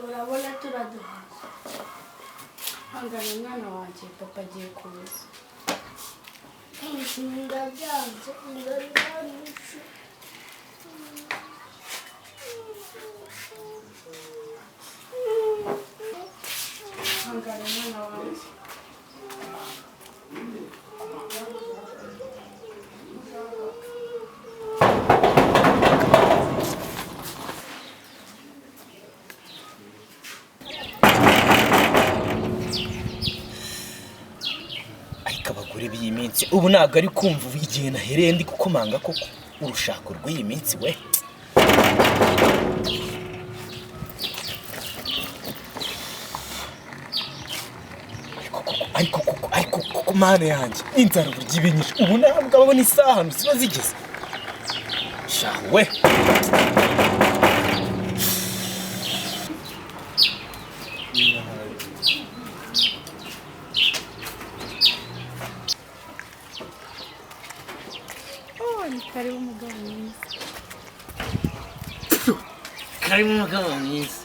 urabona turaduhaza. Hangana mwana wanjye papa agiye kuza. Ndabyanze ndabihanisha. Hangana mwana wanjye. Abagore b'iyi minsi ubu ntabwo ari kumva igihe nahereye ndi gukomanga koko urushako rw'iyi minsi we. ariko koko mana yanjye inzara uburyo ibinyishe ubu ntabwo ababona isaha hano ziba zigeze shawe. Karibu umugabo mwiza. Karibu umugabo mwiza.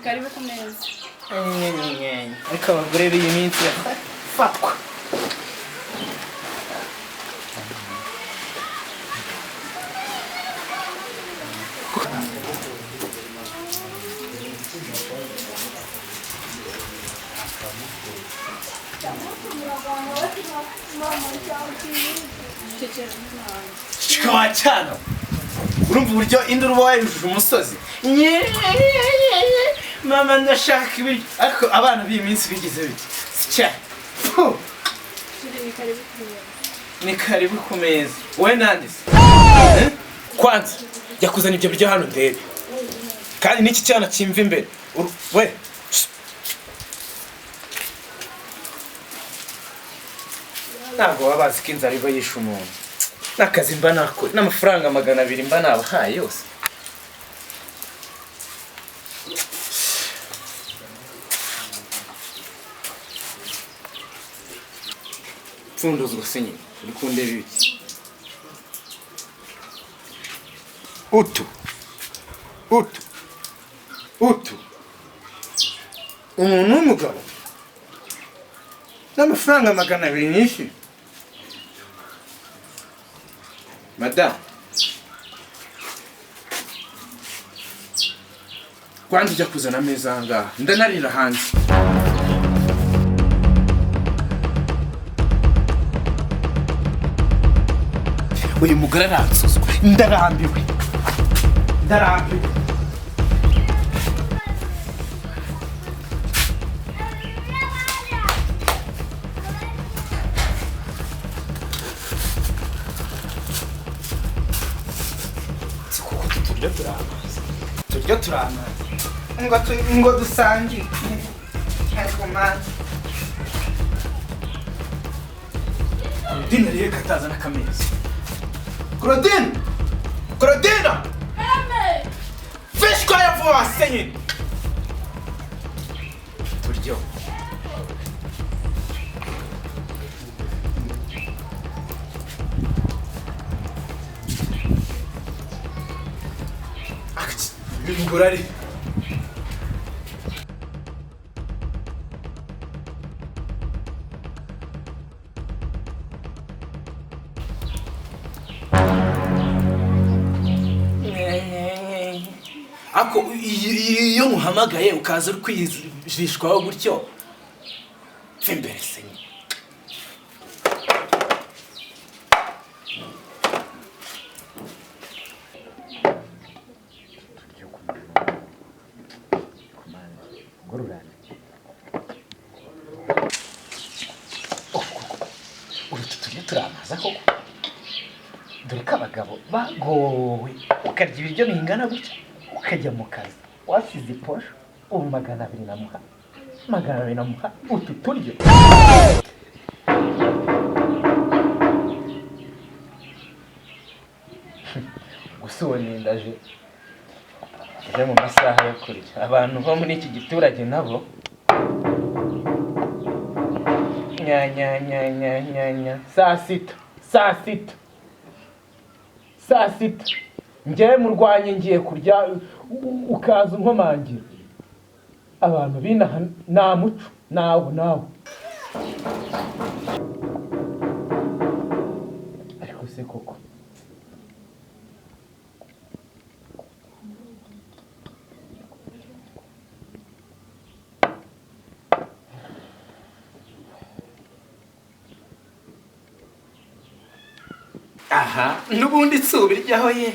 Karibu ku meza. Ariko abagore b'iyi minsi fatwa. Chikawa cyane urumva uburyo induru wayujuje umusozi. Mama ndashaka ibiryo ariko abana b'iyi minsi bigize biki sicya ni karibu ku meza. We nandise kwanza jya kuzana ibyo biryo hano ndebe kandi n'iki cyana kimva imbere we. Ntabwo wabazi ko inzara iba yishe umuntu n'akazi mba nakora n'amafaranga 200 mba nabahaye yose. Pfunduzo gusinya uri kundeba ibiki utu umuntu w'umugabo n'amafaranga 200 nyinshi. Madame kwanza ujya kuzana ameza ahangaha ndanarira hanze. Uyu mugore aransuzwa ndarambiwe. Turya turamaze ngo dusangiye ariko man Claudine rero kataza n'akameza. Claudine fish kwa ya vuba senyi turyo Ngurari ako iyo muhamagaye ukaza uri kwizishwaho gutyo imbere senyi. Turamaza koko dore ko abagabo bagowe ukarya ibiryo bingana gutya ukajya mu kazi wasize posho ubu 200 namuha utu turyo. Gusubona ndaje mu masaha yo kurya abantu bo muri iki giturage nabo nya saa sita njyewe murwanye ngiye kurya ukaza unkomangira abantu binaha nta muco nawe ariko se koko aha n'ubundi tsubiryaho ye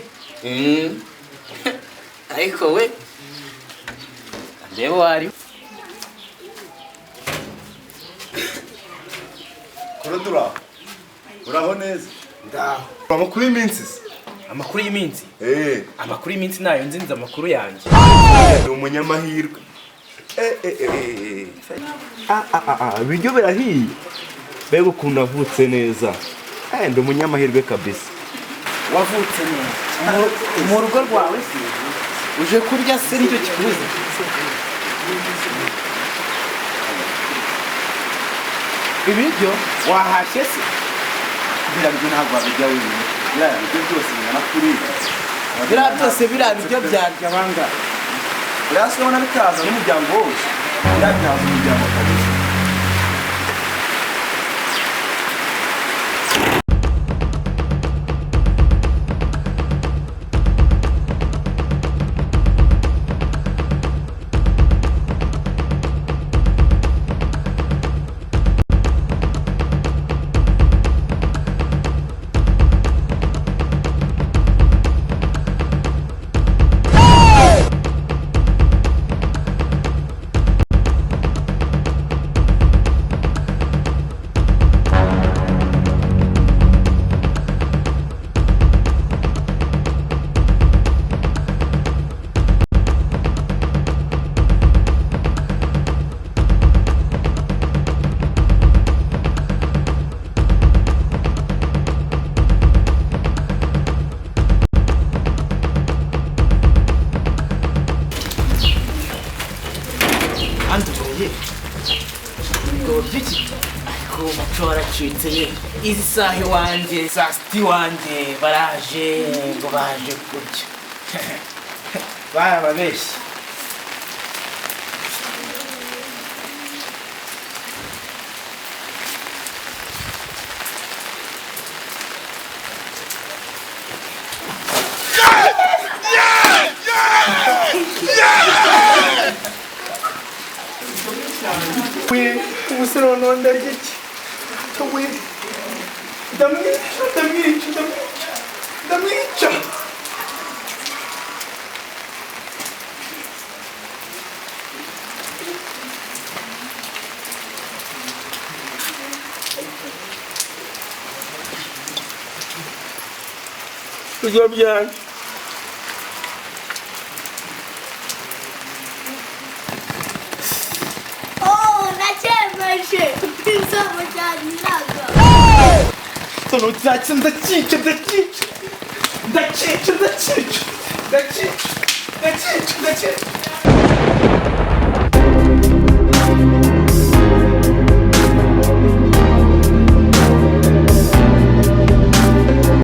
ariko we ndeba wari korodura uraho neza ndaho amakuru y'iminsi amakuru y'iminsi amakuru y'iminsi nayo nzinze amakuru yanjye ni umunyamahirwe ibiryo birahiye mbega ukuntu avutse neza ndi umunyamahirwe kabisa wavutse neza mu rugo rwawe se uje kurya se nicyo kikubuza ibiryo wahashye se biriya biryo ntabwo wabirya wenyine biriya biryo byose bingana kuriya biriya byose biriya biryo byarya bangahe buriya se ubona bitaza n'umuryango wose biriya byaza umuryango kabisa izi saha iwanjye saa sita iwanjye baraje ngo baje kurya barababeshye umusore none ryiki we ndamwica ibyo byanjye Ubusambo cyane ntabwo. Tono ndacica.